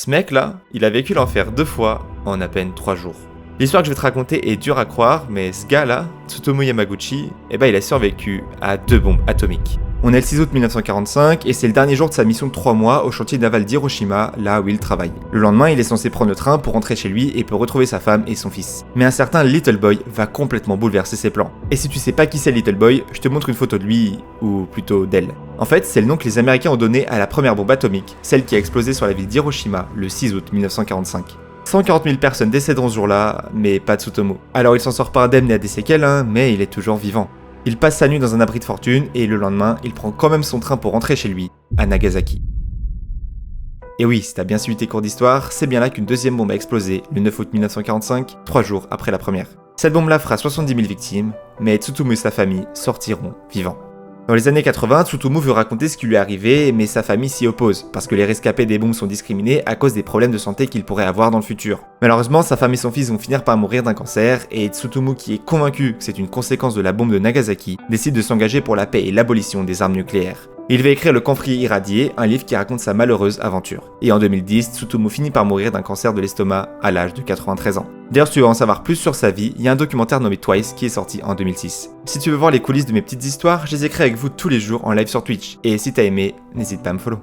Ce mec-là, il a vécu l'enfer 2 fois en à peine 3 jours. L'histoire que je vais te raconter est dure à croire, mais ce gars-là, Tsutomu Yamaguchi, il a survécu à 2 bombes atomiques. On est le 6 août 1945 et c'est le dernier jour de sa mission de 3 mois au chantier naval d'Hiroshima, là où il travaille. Le lendemain, il est censé prendre le train pour rentrer chez lui et peut retrouver sa femme et son fils. Mais un certain Little Boy va complètement bouleverser ses plans. Et si tu sais pas qui c'est Little Boy, je te montre une photo de lui, ou plutôt d'elle. En fait, c'est le nom que les Américains ont donné à la première bombe atomique, celle qui a explosé sur la ville d'Hiroshima le 6 août 1945. 140 000 personnes décéderont ce jour-là, mais pas Tsutomu. Alors il s'en sort pas indemne et a des séquelles, mais il est toujours vivant. Il passe sa nuit dans un abri de fortune et le lendemain, il prend quand même son train pour rentrer chez lui, à Nagasaki. Et oui, si t'as bien suivi tes cours d'histoire, c'est bien là qu'une deuxième bombe a explosé le 9 août 1945, 3 jours après la première. Cette bombe-là fera 70 000 victimes, mais Tsutomu et sa famille sortiront vivants. Dans les années 80, Tsutomu veut raconter ce qui lui est arrivé, mais sa famille s'y oppose, parce que les rescapés des bombes sont discriminés à cause des problèmes de santé qu'il pourrait avoir dans le futur. Malheureusement, sa femme et son fils vont finir par mourir d'un cancer, et Tsutomu, qui est convaincu que c'est une conséquence de la bombe de Nagasaki, décide de s'engager pour la paix et l'abolition des armes nucléaires. Il va écrire Le Camphrier irradié, un livre qui raconte sa malheureuse aventure. Et en 2010, Tsutomu finit par mourir d'un cancer de l'estomac à l'âge de 93 ans. D'ailleurs, si tu veux en savoir plus sur sa vie, il y a un documentaire nommé Twice qui est sorti en 2006. Si tu veux voir les coulisses de mes petites histoires, je les écris avec vous tous les jours en live sur Twitch. Et si t'as aimé, n'hésite pas à me follow.